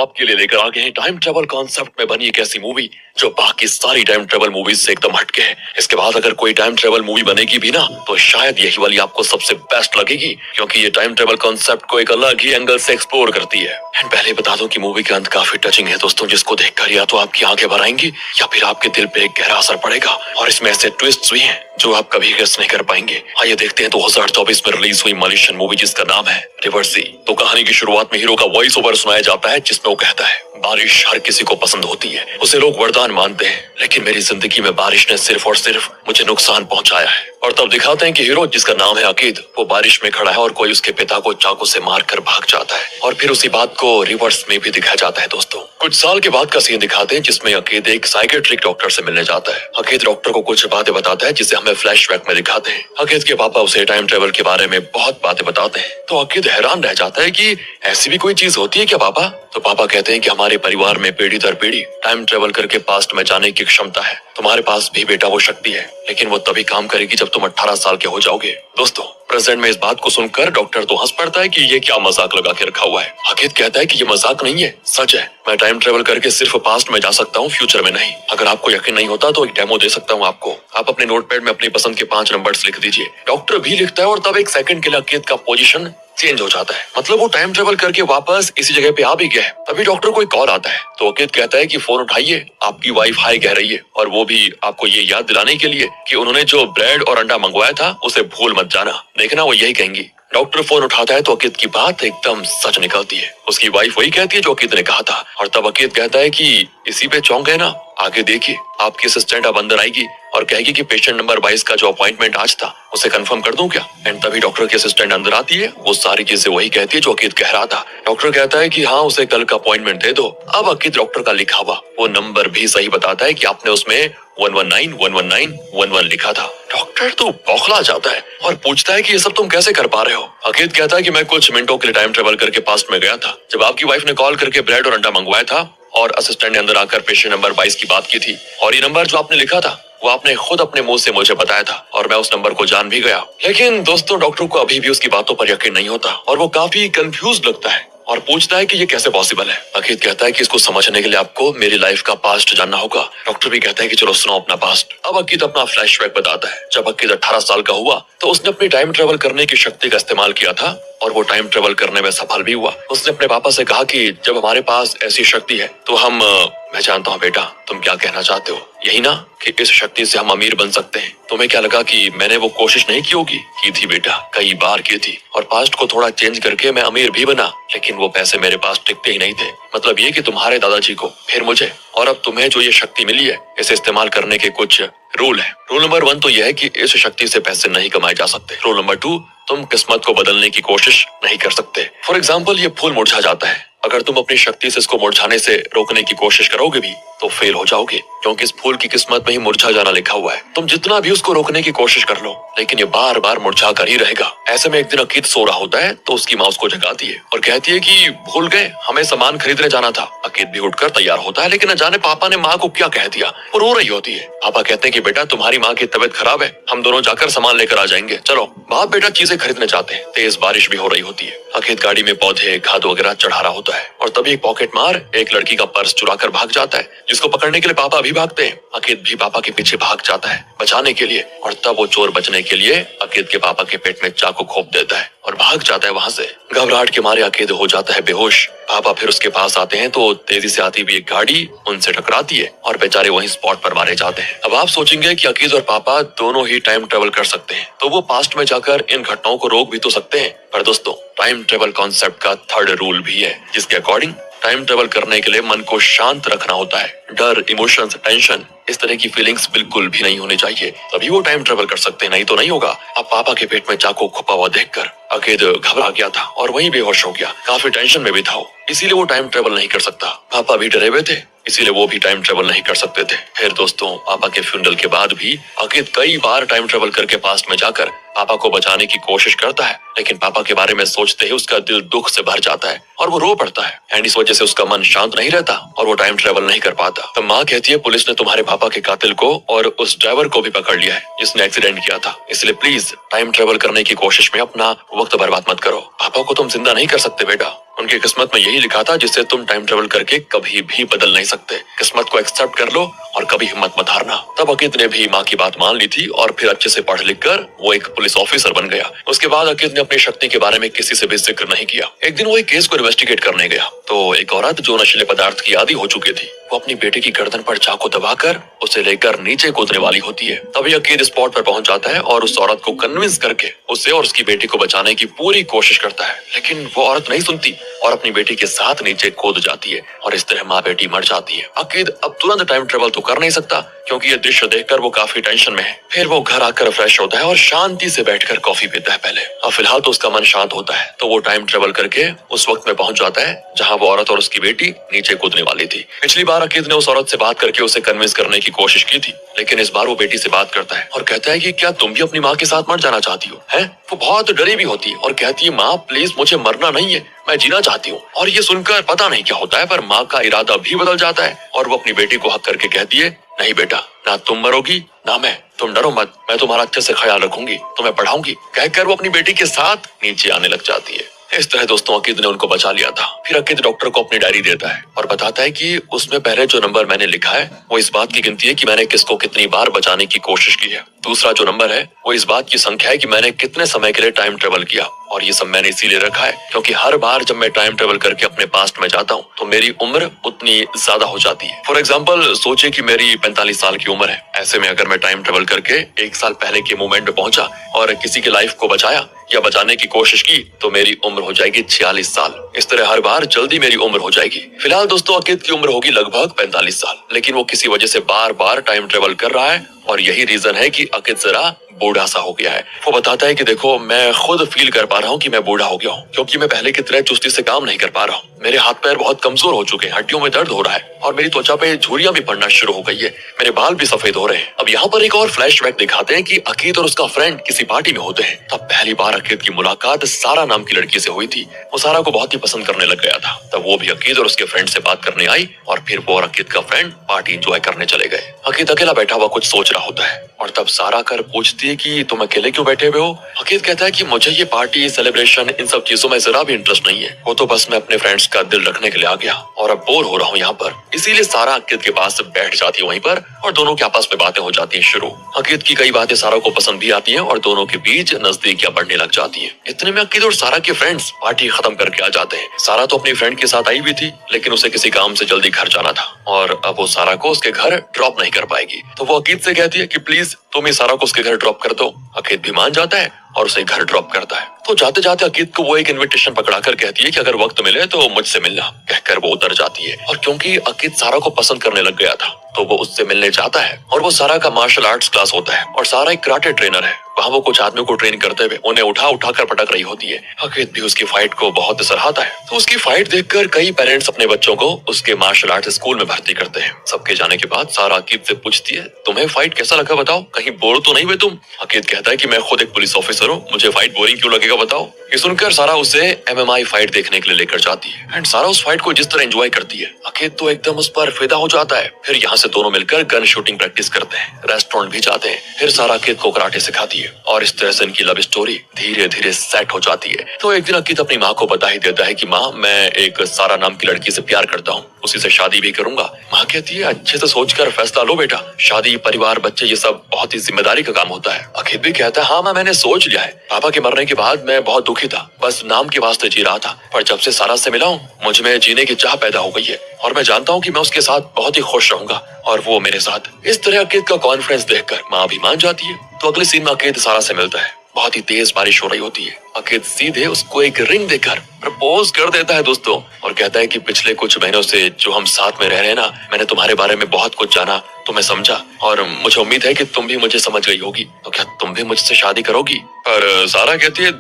आपके लिए लेकर आ गए हैं टाइम ट्रेवल कॉन्सेप्ट में बनी एक ऐसी मूवी जो बाकी सारी टाइम ट्रेवल मूवीज से एकदम हटके है। इसके बाद अगर कोई टाइम ट्रेवल मूवी बनेगी भी ना तो शायद यही वाली आपको सबसे बेस्ट लगेगी, क्योंकि ये टाइम ट्रेवल कॉन्सेप्ट को एक अलग ही एंगल से एक्सप्लोर करती है। एंड पहले बता दूं कि मूवी का अंत काफी टचिंग है दोस्तों, जिसको देखकर या तो आपकी आंखें भर आएंगी या फिर आपके दिल पे एक गहरा असर पड़ेगा। और इसमें ऐसे ट्विस्ट भी हैं जो आप कभी गेस नहीं कर पाएंगे। आइए देखते हैं 2024 में रिलीज हुई मलेशियन मूवी जिसका नाम है रिवर्सी। तो कहानी की शुरुआत में हीरो का वॉइस ओवर सुनाया जाता है जिसमें वो कहता है, बारिश हर किसी को पसंद होती है, उसे लोग वरदान मानते हैं, लेकिन मेरी जिंदगी में बारिश ने सिर्फ और सिर्फ मुझे नुकसान पहुंचाया है। और तब दिखाते हैं कि हीरो जिसका नाम है अकीद, वो बारिश में खड़ा है और कोई उसके पिता को चाकू से मारकर भाग जाता है। और फिर उसी बात को रिवर्स में भी दिखाया जाता है दोस्तों। कुछ साल के बाद का सीन दिखाते हैं जिसमें अकीद एक साइकेट्रिक डॉक्टर से मिलने जाता है। अकीद डॉक्टर को कुछ बातें बताता है जिसे हमें फ्लैशबैक में दिखाते हैं। अकीद के पापा उसे टाइम ट्रेवल के बारे में बहुत बातें बताते हैं, तो अकीद हैरान रह जाता है कि ऐसी भी कोई चीज होती है क्या पापा? तो पापा कहते हैं कि हमारे परिवार में पीढ़ी दर पीढ़ी टाइम ट्रेवल करके पास्ट में जाने की क्षमता है। तुम्हारे पास भी बेटा वो शक्ति है, लेकिन वो तभी काम करेगी जब तुम 18 साल के हो जाओगे। दोस्तों प्रेजेंट में इस बात को सुनकर डॉक्टर तो हंस पड़ता है कि ये क्या मजाक लगा के रखा हुआ है। अकीद कहता है कि ये मजाक नहीं है, सच है। मैं टाइम ट्रेवल करके सिर्फ पास्ट में जा सकता हूँ, फ्यूचर में नहीं। अगर आपको यकीन नहीं होता तो एक डेमो दे सकता हूँ आपको। आप अपने नोटपैड में अपनी पसंद के 5 नंबर्स लिख दीजिए। डॉक्टर भी लिखता है और तब एक सेकंड के लिए अकीद का पोजीशन चेंज हो जाता है, मतलब वो टाइम ट्रेवल करके वापस इसी जगह पे आ भी गया है। तभी डॉक्टर को एक कॉल आता है, तो अकीद कहता है कि फोन उठाइए, आपकी वाइफ हाय कह रही है, और वो भी आपको ये याद दिलाने के लिए कि उन्होंने जो ब्रेड और अंडा मंगवाया था उसे भूल मत जाना। देखना वो यही कहेंगी। डॉक्टर फोन उठाता है तो अकीद की बात एकदम सच निकलती है। उसकी वाइफ वही कहती है जो अकीद ने कहा था। और तब अकीद कहता है कि इसी पे चौंक गए ना, आगे देखिए आपकी असिस्टेंट अब अंदर आएगी और कहेगी कि पेशेंट नंबर 22 का जो अपॉइंटमेंट आज था उसे कंफर्म कर दूं क्या? एंड तभी डॉक्टर की असिस्टेंट अंदर आती है, वो सारी चीजें वही कहती है जो अकीद कह रहा था। डॉक्टर कहता है कि हाँ उसे कल का अपॉइंटमेंट दे दो। अब अकीद डॉक्टर का लिखा हुआ वो नंबर भी सही बताता है कि आपने उसमें 119 लिखा था। डॉक्टर तो बौखला जाता है और पूछता है कि ये सब तुम कैसे कर पा रहे हो? अकीद कहता है कि मैं कुछ मिनटों के लिए टाइम ट्रेवल करके पास्ट में गया था जब आपकी वाइफ ने कॉल करके ब्रेड और अंडा मंगवाया था और असिस्टेंट ने अंदर आकर पेशेंट नंबर 22 की बात की थी। और ये नंबर जो आपने लिखा था वो आपने खुद अपने मुंह से मुझे बताया था और मैं उस नंबर को जान भी गया। लेकिन दोस्तों डॉक्टर को अभी भी उसकी बातों पर यकीन नहीं होता और वो काफी कंफ्यूज लगता है और पूछता है कि ये कैसे पॉसिबल है। अकीद कहता है कि इसको समझने के लिए आपको मेरी लाइफ का पास्ट जानना होगा। डॉक्टर भी कहता है कि चलो सुनाओ अपना पास्ट। अब अकीद अपना फ्लैशबैक बताता है। जब अकीद 18 साल का हुआ तो उसने अपनी टाइम ट्रेवल करने की शक्ति का इस्तेमाल किया था और वो टाइम ट्रेवल करने में सफल भी हुआ। उसने अपने पापा से कहा कि जब हमारे पास ऐसी शक्ति है तो मैं जानता हूँ बेटा तुम क्या कहना चाहते हो, यही ना कि इस शक्ति से हम अमीर बन सकते हैं। तुम्हें क्या लगा कि मैंने वो कोशिश नहीं की होगी? की थी बेटा, कई बार की थी, और पास्ट को थोड़ा चेंज करके मैं अमीर भी बना, लेकिन वो पैसे मेरे पास टिकते ही नहीं थे। मतलब ये कि तुम्हारे दादाजी को, फिर मुझे, और अब तुम्हें जो ये शक्ति मिली है इसे इस्तेमाल करने के कुछ रूल है। रूल नंबर 1 तो यह है कि इस शक्ति से पैसे नहीं कमाए जा सकते। रूल नंबर 2, तुम किस्मत को बदलने की कोशिश नहीं कर सकते। फॉर एग्जाम्पल ये फूल मुरझा जाता है, अगर तुम अपनी शक्ति से इसको मुरझाने से रोकने की कोशिश करोगे भी तो फेल हो जाओगे, क्योंकि इस फूल की किस्मत में ही मुरझा जाना लिखा हुआ है। तुम जितना भी उसको रोकने की कोशिश कर लो लेकिन ये बार बार मुरझा कर ही रहेगा। ऐसे में एक दिन अकीद सो रहा होता है तो उसकी माँ उसको जगाती है और कहती है कि भूल गए, हमें सामान खरीदने जाना था। अकीद भी उठकर तैयार होता है, लेकिन न जाने पापा ने माँ को क्या कह दिया, वो रो रही होती है। पापा कहते हैं कि बेटा तुम्हारी माँ की तबीयत खराब है, हम दोनों जाकर सामान लेकर आ जाएंगे, चलो। बाप बेटा चीजें खरीदने जाते हैं। तेज बारिश भी हो रही होती है। अकीद गाड़ी में पौधे खाद वगैरह चढ़ा रहा होता है और तभी एक पॉकेट मार एक लड़की का पर्स चुरा कर भाग जाता है, जिसको पकड़ने के लिए पापा भी भागते हैं। अकीद भी पापा के पीछे भाग जाता है बचाने के लिए, और तब वो चोर बचने के लिए अकीद के पापा के पेट में चाकू घोंप देता है और भाग जाता है वहाँ से। घबराहट के मारे अकीद हो जाता है बेहोश। पापा फिर उसके पास आते हैं तो तेजी से आती हुई एक गाड़ी उनसे टकराती है और बेचारे वहीं स्पॉट पर मारे जाते हैं। अब आप सोचेंगे कि अकीद और पापा दोनों ही टाइम ट्रेवल कर सकते हैं, तो वो पास्ट में जाकर इन घटनाओं को रोक भी तो सकते हैं। पर दोस्तों टाइम ट्रेवल कॉन्सेप्ट का 3rd रूल भी है, जिसके अकॉर्डिंग टाइम ट्रेवल करने के लिए मन को शांत रखना होता है। डर, इमोशंस, टेंशन, इस तरह की फीलिंग्स बिल्कुल भी नहीं होनी चाहिए, तभी वो टाइम ट्रेवल कर सकते हैं, नहीं तो नहीं होगा। अब पापा के पेट में चाकू छुपा हुआ देखकर अकीद घबरा गया था और वहीं बेहोश हो गया। काफी टेंशन में भी था वो, इसीलिए वो टाइम ट्रेवल नहीं कर सकता। पापा भी डरे हुए थे, इसीलिए वो भी टाइम ट्रेवल नहीं कर सकते थे। फिर दोस्तों पापा के फ्यूनरल के बाद भी अकीद कई बार टाइम ट्रेवल करके पास्ट में जाकर पापा को बचाने की कोशिश करता है, लेकिन पापा के बारे में सोचते ही उसका दिल दुख से भर जाता है और वो रो पड़ता है। एंड इस वजह से उसका मन शांत नहीं रहता और वो टाइम ट्रेवल नहीं कर पाता। तो माँ कहती है पुलिस ने तुम्हारे पापा के कातिल को और उस ड्राइवर को भी पकड़ लिया है जिसने एक्सीडेंट किया था, इसलिए प्लीज टाइम ट्रेवल करने की कोशिश में अपना वक्त बर्बाद मत करो। पापा को तुम जिंदा नहीं कर सकते बेटा। उनकी किस्मत में यही लिखा था जिससे तुम टाइम ट्रेवल करके कभी भी बदल नहीं सकते। किस्मत को एक्सेप्ट कर लो और कभी हिम्मत मत हारना। तब अकीद ने भी माँ की बात मान ली थी और फिर अच्छे से पढ़ लिख कर वो एक पुलिस ऑफिसर बन गया। उसके बाद अकीद ने अपनी शक्ति के बारे में किसी से भी जिक्र नहीं किया। एक दिन वो एक केस को इन्वेस्टिगेट करने गया तो एक औरत जो नशीले पदार्थ की आदी हो चुकी थी, वो अपनी बेटे की गर्दन पर चाकू दबाकर उसे लेकर नीचे कूदने वाली होती है। तभी अकीद स्पॉट पर पहुंच जाता है और उस औरत को कन्विंस करके उसे और उसकी बेटी को बचाने की पूरी कोशिश करता है, लेकिन वो औरत नहीं सुनती और अपनी बेटी के साथ नीचे कूद जाती है और इस तरह माँ बेटी मर जाती है। अकीद अब तुरंत टाइम ट्रेवल तो कर नहीं सकता क्योंकि ये दृश्य देखकर वो काफी टेंशन में है। फिर वो घर आकर फ्रेश होता है और शांति से बैठकर कॉफी पीता है पहले। अब फिलहाल तो उसका मन शांत होता है तो वो टाइम ट्रेवल करके उस वक्त में पहुंच जाता है जहाँ वो औरत और उसकी बेटी नीचे कूदने वाली थी। पिछली बार अकीद ने उस औरत से बात करके उसे कन्विंस करने की कोशिश की थी, लेकिन इस बार वो बेटी से बात करता है और कहता है कि क्या तुम भी अपनी माँ के साथ मर जाना चाहती हो? हैं? वो बहुत डरी भी होती है और कहती है माँ प्लीज मुझे मरना नहीं है, मैं जीना चाहती हूँ। और ये सुनकर पता नहीं क्या होता है पर माँ का इरादा भी बदल जाता है और वो अपनी बेटी को हक करके कहती है नहीं बेटा, ना तुम मरोगी ना मैं, तुम डरो मत, मैं तुम्हारा अच्छे से ख्याल रखूंगी, तुम्हें पढ़ाऊंगी। कहकर वो अपनी बेटी के साथ नीचे आने लग जाती है। इस तरह दोस्तों अकीद ने उनको बचा लिया था। फिर अकीद डॉक्टर को अपनी डायरी देता है और बताता है कि उसमें पहले जो नंबर मैंने लिखा है वो इस बात की गिनती है कि मैंने किसको कितनी बार बचाने की कोशिश की है। दूसरा जो नंबर है वो इस बात की संख्या है कि मैंने कितने समय के लिए टाइम ट्रेवल किया, और ये सब मैंने इसीलिए रखा है क्योंकि हर बार जब मैं टाइम ट्रेवल करके अपने पास्ट में जाता हूँ तो मेरी उम्र उतनी ज्यादा हो जाती है। फॉर एग्जाम्पल सोचिए कि मेरी 45 साल की उम्र है। ऐसे में अगर मैं टाइम ट्रेवल करके 1 साल पहले के मोमेंट में पहुंचा और किसी की लाइफ को बचाया या बचाने की कोशिश की तो मेरी उम्र हो जाएगी 46 साल। इस तरह हर बार जल्दी मेरी उम्र हो जाएगी। फिलहाल दोस्तों अकीद की उम्र होगी लगभग 45 साल, लेकिन वो किसी वजह से बार बार टाइम ट्रेवल कर रहा है और यही रीजन है कि अकीद जरा बूढ़ा सा हो गया है। वो बताता है कि देखो मैं खुद फील कर पा रहा हूँ कि मैं बूढ़ा हो गया हूँ क्योंकि मैं पहले की तरह चुस्ती से काम नहीं कर पा रहा हूँ। मेरे हाथ पैर बहुत कमजोर हो चुके हैं, हड्डियों में दर्द हो रहा है और मेरी त्वचा पे झुर्रियां भी पड़ना शुरू हो गई है, मेरे बाल भी सफेद हो रहे हैं। अब यहाँ पर एक और फ्लैशबैक दिखाते हैं कि अकीद और उसका फ्रेंड किसी पार्टी में होते हैं। तब पहली बार अकीद की मुलाकात सारा नाम की लड़की से हुई थी। वो सारा को बहुत ही पसंद करने लग गया था। तब वो भी अकीद और उसके फ्रेंड से बात करने आई और फिर वो और अकीद का फ्रेंड पार्टी एंजॉय करने चले गए। अकीद अकेला बैठा हुआ कुछ सोच रहा होता है और तब सारा कर पूछती है कि तुम अकेले क्यों बैठे हुए हो? अकीद कहता है कि मुझे ये पार्टी सेलिब्रेशन इन सब चीजों में जरा भी इंटरेस्ट नहीं है, वो तो बस मैं अपने फ्रेंड्स का दिल रखने के लिए आ गया और अब बोर हो रहा हूँ यहाँ पर। इसीलिए सारा अकीद के पास बैठ जाती है वहीं पर और दोनों के आपस में बातें हो जाती हैं शुरू। अकीद की कई बातें सारा को पसंद भी आती हैं और दोनों के बीच नजदीकियां बढ़ने लग जाती हैं। इतने में अकीद और सारा के फ्रेंड्स पार्टी खत्म करके आ जाते हैं। सारा तो अपनी फ्रेंड के साथ आई हुई थी लेकिन उसे किसी काम से जल्दी घर जाना था और अब वो सारा को उसके घर ड्रॉप नहीं कर पाएगी। तो वो अकीद से कहती है कि प्लीज तुम ही सारा को उसके घर ड्रॉप कर दो। अकीद भी मान जाता है और उसे घर ड्रॉप करता है। तो जाते जाते अकीद को वो एक इनविटेशन पकड़ाकर कहती है कि अगर वक्त मिले तो मुझसे मिलना। कहकर वो उतर जाती है और क्योंकि अकीद सारा को पसंद करने लग गया था तो वो उससे मिलने जाता है और वो सारा का मार्शल आर्ट्स क्लास होता है और सारा एक कराटे ट्रेनर है। वहाँ वो कुछ आदमियों को ट्रेन करते हुए उन्हें उठा उठा कर पटक रही होती है। अकीद भी उसकी फाइट को बहुत सराहता है। तो उसकी फाइट देखकर कई पेरेंट्स अपने बच्चों को उसके मार्शल आर्ट स्कूल में भर्ती करते हैं। सबके जाने के बाद सारा अकीद से पूछती है तुम्हें फाइट कैसा लगा बताओ, कहीं बोर तो नहीं हुए तुम? अकीद कहता है कि मैं खुद एक पुलिस ऑफिसर हूँ, मुझे फाइट बोरिंग क्यों लगेगा बताओ। ये सुनकर सारा उसे MMA फाइट देखने के लिए लेकर जाती है एंड सारा उस फाइट को जिस तरह एंजॉय करती है अकीद तो एकदम उस पर फिदा हो जाता है। फिर यहाँ से दोनों मिलकर गन शूटिंग प्रैक्टिस करते हैं, रेस्टोरेंट भी जाते हैं। फिर सारा अकीद को कराटे सिखाती है और इस तरह से इनकी लव स्टोरी धीरे धीरे सेट हो जाती है। तो एक दिन अकीद अपनी माँ को बता ही देता है कि माँ मैं एक सारा नाम की लड़की से प्यार करता हूँ, उसी से शादी भी करूंगा। माँ कहती है अच्छे से सोचकर फैसला लो बेटा, शादी परिवार बच्चे ये सब बहुत ही जिम्मेदारी का काम होता है। अकीद भी कहता है हाँ माँ मैंने सोच लिया है, पापा के मरने के बाद मैं बहुत दुखी था, बस नाम के वास्ते जी रहा था, पर जब से सारा से मिला हूँ मुझ में जीने की चाह पैदा हो गई है और मैं जानता हूँ कि मैं उसके साथ बहुत ही खुश रहूंगा और वो मेरे साथ। इस तरह अकीद का कॉन्फिडेंस देखकर माँ भी मान जाती है। तो अगले सीन में अकीद सारा से मिलता है। बहुत ही तेज बारिश हो रही होती है। अकीद सीधे उसको एक रिंग देकर प्रपोज कर देता है दोस्तों और कहता है कि पिछले कुछ महीनों से जो हम साथ में रह रहे हैं ना, मैंने तुम्हारे बारे में बहुत कुछ जाना, तुम्हें समझा और मुझे उम्मीद है कि तुम भी मुझे समझ गई होगी, तो क्या तुम भी मुझसे शादी करोगी? पर सारा कहती है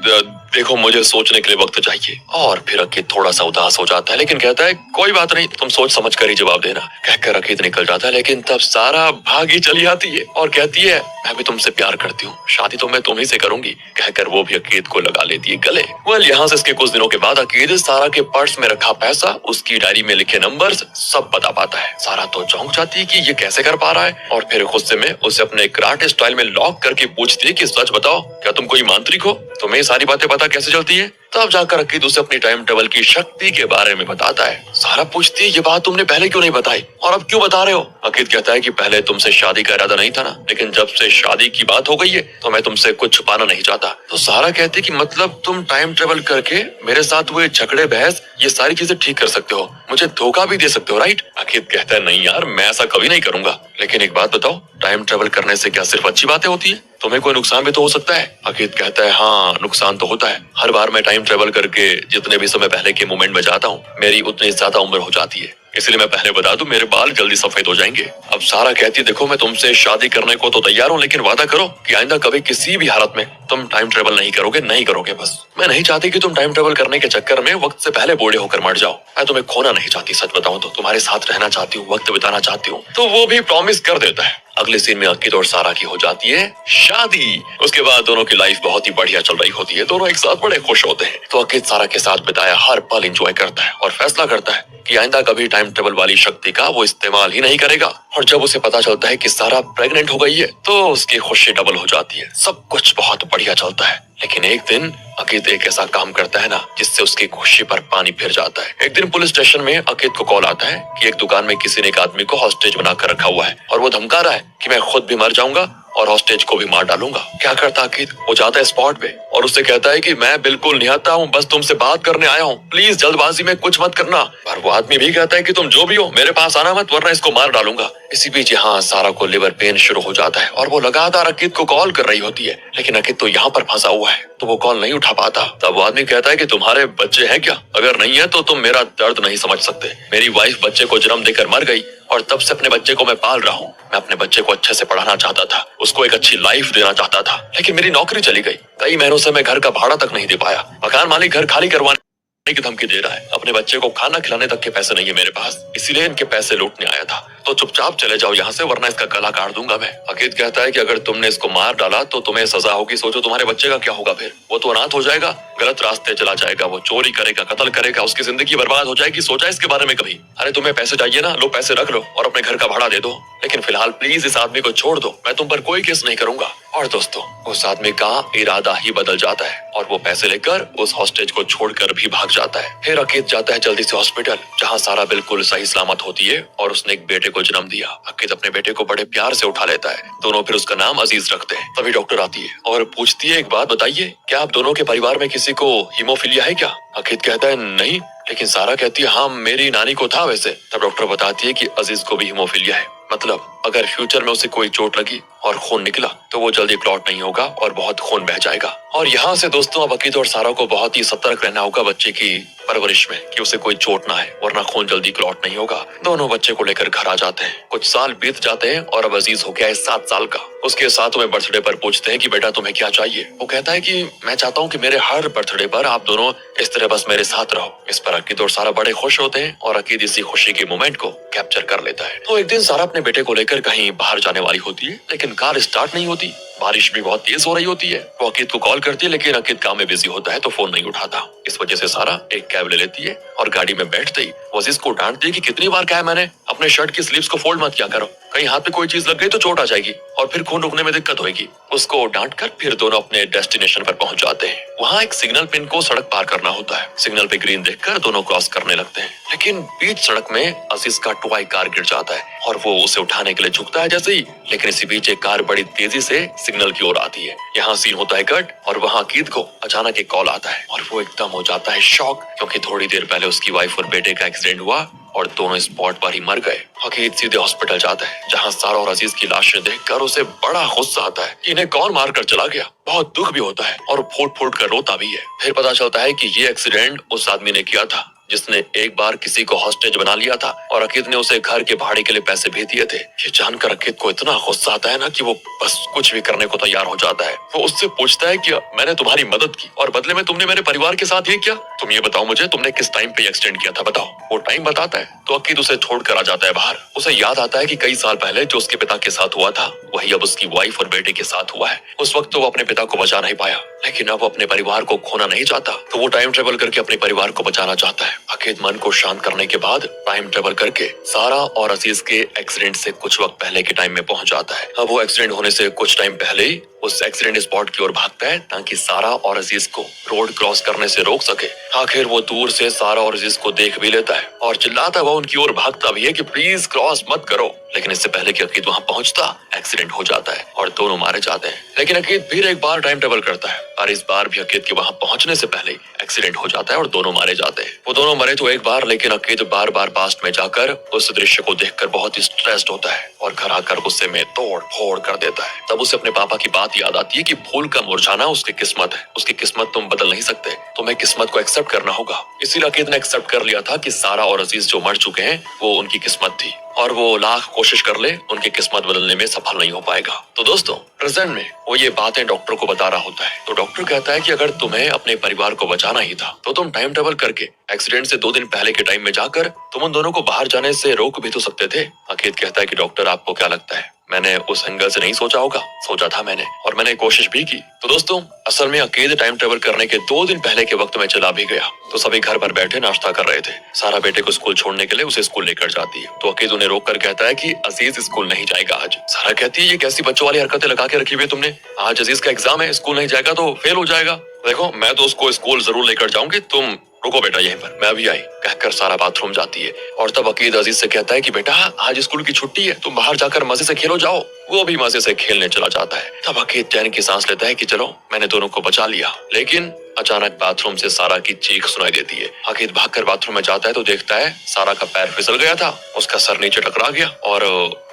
देखो मुझे सोचने के लिए वक्त चाहिए। और फिर अकीद थोड़ा सा उदास हो जाता है लेकिन कहता है कोई बात नहीं, तुम सोच समझ कर ही जवाब देना। कहकर अकीद निकल जाता है लेकिन तब सारा भागी चली आती है और कहती है मैं भी तुमसे प्यार करती हूँ, शादी तो मैं तुम्ही से करूंगी। कहकर वो भी अकीद को लगा लेती है गले। वेल यहाँ से इसके कुछ दिनों के बाद अकीद सारा के पर्स में रखा पैसा, उसकी डायरी में लिखे नंबर्स सब बता पाता है। सारा तो चौंक जाती है कि ये कैसे कर पा रहा है और फिर गुस्से में उसे अपने कराटे स्टाइल में लॉक करके पूछती है कि सच बताओ क्या तुम कोई मांत्रिक हो, तुम्हें सारी बातें पता पता कैसे चलती है? तब जाकर अकीद उसे अपनी टाइम ट्रेवल की शक्ति के बारे में बताता है। सारा पूछती है ये बात तुमने पहले क्यों नहीं बताई और अब क्यों बता रहे हो? अकीद कहता है कि पहले तुमसे शादी का इरादा नहीं था ना, लेकिन जब से शादी की बात हो गई है तो मैं तुमसे कुछ छुपाना नहीं चाहता। तो सारा कहती है कि मतलब तुम टाइम ट्रेवल करके मेरे साथ हुए झगड़े बहस ये सारी चीजें ठीक कर सकते हो, मुझे धोखा भी दे सकते हो, राइट? अकीद कहता है नहीं यार, मैं ऐसा कभी नहीं करूंगा। लेकिन एक बात बताओ, टाइम ट्रेवल करने से क्या सिर्फ अच्छी बातें होती है? तुम्हें कोई नुकसान भी तो हो सकता है। अकीद कहता है हाँ, नुकसान तो होता है। हर बार मैं टाइम ट्रेवल करके जितने भी समय पहले के मोमेंट में जाता हूँ मेरी उतनी ज्यादा उम्र हो जाती है, इसलिए मैं पहले बता दूं मेरे बाल जल्दी सफेद हो जाएंगे। अब सारा कहती है देखो मैं तुमसे शादी करने को तो तैयार हूँ, लेकिन वादा करो कि आइंदा कभी किसी भी हालत में तुम टाइम ट्रेवल नहीं करोगे, नहीं करोगे बस। मैं नहीं चाहती कि तुम टाइम ट्रेवल करने के चक्कर में वक्त से पहले बूढ़े होकर मर जाओ। मैं तुम्हें खोना नहीं चाहती, सच बताऊं तो तुम्हारे साथ रहना चाहती हूँ, वक्त बिताना चाहती हूँ। तो वो भी प्रॉमिस कर देता है। अगले सीन में अकीद और सारा की हो जाती है शादी। उसके बाद दोनों की लाइफ बहुत ही बढ़िया चल रही होती है, दोनों एक साथ बड़े खुश होते हैं। तो अकीद सारा के साथ बिताया हर पल एंजॉय करता है और फैसला करता है कि आइंदा कभी टाइम ट्रेवल वाली शक्ति का वो इस्तेमाल ही नहीं करेगा। और जब उसे पता चलता है कि सारा प्रेग्नेंट हो गई है तो उसकी खुशी डबल हो जाती है, सब कुछ बहुत बढ़िया चलता है। लेकिन एक दिन अकीद एक ऐसा काम करता है ना जिससे उसकी खुशी पर पानी फिर जाता है। एक दिन पुलिस स्टेशन में अकीद को कॉल आता है कि एक दुकान में किसी ने एक आदमी को हॉस्टेज बनाकर रखा हुआ है और वो धमका रहा है कि मैं खुद भी मर जाऊंगा और हॉस्टेज को भी मार डालूंगा। क्या करता अकीद? वो जाता है स्पॉट पे और उससे कहता है कि मैं बिल्कुल निहत्था हूँ, बस तुमसे बात करने आया हूँ, प्लीज जल्दबाजी में कुछ मत करना। पर वो आदमी भी कहता है कि तुम जो भी हो मेरे पास आना मत, वरना इसको मार डालूंगा। इसी बीच यहाँ सारा को लिवर पेन शुरू हो जाता है और वो लगातार अकीद को कॉल कर रही होती है, लेकिन अकीद तो यहाँ पर फंसा हुआ है तो वो कॉल नहीं उठा पाता। तब वो आदमी कहता है कि तुम्हारे बच्चे हैं क्या? अगर नहीं है तो तुम मेरा दर्द नहीं समझ सकते। मेरी वाइफ बच्चे को जन्म देकर मर गई और तब से अपने बच्चे को मैं पाल रहा हूँ। मैं अपने बच्चे को अच्छे से पढ़ाना चाहता था, उसको एक अच्छी लाइफ देना चाहता था, लेकिन मेरी नौकरी चली गई। कई महीनों से मैं घर का भाड़ा तक नहीं दे पाया। मकान मालिक घर खाली करवाने की धमकी दे रहा है। अपने बच्चे को खाना खिलाने तक के पैसे नहीं है मेरे पास, इसीलिए इनके पैसे लूटने आया था। तो चुपचाप चले जाओ यहाँ से, वरना इसका गला काट दूंगा मैं। अकीद कहता है कि अगर तुमने इसको मार डाला तो तुम्हें सजा होगी, सोचो तुम्हारे बच्चे का क्या होगा फिर? वो तो अनाथ हो जाएगा, गलत रास्ते चला जाएगा, वो चोरी करेगा, कत्ल करेगा, उसकी जिंदगी बर्बाद हो जाएगी। सोचा इसके बारे में कभी? अरे तुम्हें पैसे चाहिए ना, लो पैसे रख लो और अपने घर का भाड़ा दे दो, लेकिन फिलहाल प्लीज इस आदमी को छोड़ दो, मैं तुम पर कोई केस नहीं करूंगा। और दोस्तों उस आदमी का इरादा ही बदल जाता है और वो पैसे लेकर उस हॉस्टेज को छोड़कर भी भाग जाता है। फिर अकीद जाता है जल्दी से हॉस्पिटल, जहाँ सारा बिल्कुल सही सलामत होती है और उसने एक बेटे को जन्म दिया। अकीद अपने बेटे को बड़े प्यार से उठा लेता है, दोनों फिर उसका नाम अजीज रखते हैं। तभी डॉक्टर आती है और पूछती है एक बात बताइए, क्या आप दोनों के परिवार में किसी को हीमोफीलिया है क्या? अकीद कहता है नहीं, लेकिन सारा कहती है हाँ मेरी नानी को था वैसे। तब डॉक्टर बताती है कि अजीज को भी हीमोफीलिया है, मतलब अगर फ्यूचर में उसे कोई चोट लगी और खून निकला तो वो जल्दी क्लॉट नहीं होगा और बहुत खून बह जाएगा। और यहाँ से दोस्तों अब अकीद और सारा को बहुत ही सतर्क रहना होगा बच्चे की परवरिश में कि उसे कोई चोट ना है, वरना खून जल्दी क्लॉट नहीं होगा। दोनों बच्चे को लेकर घर आ जाते हैं। कुछ साल बीत जाते हैं और अब अजीज हो गया है 7 साल का। उसके साथ में बर्थडे पर पूछते हैं कि बेटा तुम्हें क्या चाहिए? वो कहता है कि मैं चाहता हूँ कि मेरे हर बर्थडे पर आप दोनों इस तरह बस मेरे साथ रहो। इस पर अकीद और सारा बड़े खुश होते हैं और अकीद इसी खुशी के मोमेंट को कैप्चर कर लेता है। तो एक दिन सारा अपने बेटे को लेकर कहीं बाहर जाने वाली होती है, लेकिन कार स्टार्ट नहीं होती। बारिश भी बहुत तेज हो रही होती है। वो अकीद को कॉल करती है, लेकिन अकीद काम में बिजी होता है तो फोन नहीं उठाता। इस वजह से सारा एक कैब ले लेती है और गाड़ी में बैठते ही वो अजीज को डांटती है कि कितनी बार कहा है मैंने अपने शर्ट की स्लीव्स को फोल्ड मत किया करो, कहीं हाथ पे कोई चीज लग गई तो चोट आ जाएगी और फिर खून रुकने में दिक्कत होगी। उसको डांट कर फिर दोनों अपने डेस्टिनेशन पर पहुंच जाते हैं। वहाँ एक सिग्नल पिन को सड़क पार करना होता है। सिग्नल पे ग्रीन देखकर दोनों क्रॉस करने लगते हैं, लेकिन बीच सड़क में अजीज का टॉय कार गिर जाता है और वो उसे उठाने के लिए झुकता है जैसे ही, लेकिन इसी बीच एक कार बड़ी तेजी से सिग्नल की ओर आती है। यहाँ सीन होता है कट और वहाँ अकीद को अचानक एक कॉल आता है और वो एकदम हो जाता है शॉक, क्योंकि थोड़ी देर पहले उसकी वाइफ और बेटे का एक्सीडेंट हुआ और दोनों स्पॉट पर ही मर गए। अकीद सीधे हॉस्पिटल जाता है, जहाँ सारा और अजीज की लाशें देखकर उसे बड़ा गुस्सा आता है कि इन्हें कौन मार कर चला गया। बहुत दुख भी होता है और फूट फूट कर रोता भी है। फिर पता चलता है कि ये एक्सीडेंट उस आदमी ने किया था जिसने एक बार किसी को हॉस्टेज बना लिया था और अकीद ने उसे घर के भाड़े के लिए पैसे भेज दिए थे। ये जानकर अकीद को इतना गुस्सा आता है ना कि वो बस कुछ भी करने को तैयार हो जाता है। वो उससे पूछता है कि मैंने तुम्हारी मदद की और बदले में तुमने मेरे परिवार के साथ ये किया? तुम ये बताओ मुझे, तुमने किस टाइम पे एक्सीडेंट किया था, बताओ। वो टाइम बताता है तो अकीद उसे छोड़कर आ जाता है बाहर। उसे याद आता है कि कई साल पहले जो उसके पिता के साथ हुआ था वही अब उसकी वाइफ और बेटे के साथ हुआ है। उस वक्त तो वो अपने पिता को बचा नहीं पाया, लेकिन अब अपने परिवार को खोना नहीं चाहता, तो वो टाइम ट्रेवल करके अपने परिवार को बचाना चाहता है। अकीद मन को शांत करने के बाद टाइम ट्रेवल करके सारा और अजीज के एक्सीडेंट से कुछ वक्त पहले के टाइम में पहुंच जाता है। अब वो एक्सीडेंट होने से कुछ टाइम पहले ही उस एक्सीडेंट स्पॉट की ओर भागता है ताकि सारा और अजीज को रोड क्रॉस करने से रोक सके। आखिर वो दूर से सारा और अजीज को देख भी लेता है और चिल्लाता हुआ उनकी ओर भागता भी है कि प्लीज क्रॉस मत करो। लेकिन इससे पहले कि अकीद वहां पहुंचता, एक्सीडेंट हो जाता है और दोनों मारे जाते हैं। लेकिन अकीद फिर एक बार टाइम ट्रेवल करता है और इस बार भी अकीद के वहां पहुंचने से पहले एक्सीडेंट हो जाता है और दोनों मारे जाते हैं। वो दोनों मरे तो एक बार, लेकिन अकीद बार बार पास्ट में जाकर उस दृश्य को देखकर बहुत ही स्ट्रेस्ड होता है और घर आकर गुस्से में तोड़ फोड़ कर देता है। तब उसे अपने पापा की बात याद आती है कि फूल का मुरझाना उसकी किस्मत है, उसकी किस्मत तुम बदल नहीं सकते, तुम्हें किस्मत को एक्सेप्ट करना होगा। इसीलिए अकीद ने एक्सेप्ट कर लिया था कि सारा और अजीज जो मर चुके हैं वो उनकी किस्मत थी और वो लाख कोशिश कर ले उनकी किस्मत बदलने में सफल नहीं हो पाएगा। तो दोस्तों, प्रेजेंट में वो ये बातें डॉक्टर को बता रहा होता है। तो डॉक्टर कहता है कि अगर तुम्हें अपने परिवार को बचाना ही था तो तुम टाइम ट्रेवल करके एक्सीडेंट से 2 दिन पहले के टाइम में जाकर तुम उन दोनों को बाहर जाने से रोक भी तो सकते थे। अकीद कहता है कि डॉक्टर, आपको क्या लगता है, मैंने उस एंगल से नहीं सोचा होगा? सोचा था मैंने, और मैंने कोशिश भी की। तो दोस्तों, असल में अकीद टाइम ट्रेवल करने के 2 दिन पहले के वक्त में चला भी गया। तो सभी घर पर बैठे नाश्ता कर रहे थे। सारा बेटे को स्कूल छोड़ने के लिए उसे स्कूल लेकर जाती है। तो अकीद उन्हें रोक कर कहता है कि अजीज स्कूल नहीं जाएगा आज। सारा कहती है, ये कैसी बच्चों वाली हरकतें लगा के रखी हुई है तुमने? आज अजीज का एग्जाम है, स्कूल नहीं जाएगा तो फेल हो जाएगा। देखो, मैं तो उसको स्कूल जरूर लेकर जाऊंगी, तुम रुको बेटा यहीं पर, मैं अभी आई, कहकर सारा बाथरूम जाती है। और तब अकीद अजीज से कहता है कि बेटा, आज स्कूल की छुट्टी है, तुम बाहर जाकर मजे से खेलो जाओ। वो भी मजे से खेलने चला जाता है। तब अकीद चैन की सांस लेता है कि चलो, मैंने दोनों को बचा लिया। लेकिन अचानक बाथरूम से सारा की चीख सुनाई देती है। अकीद भागकर बाथरूम में जाता है तो देखता है सारा का पैर फिसल गया था, उसका सर नीचे टकरा गया और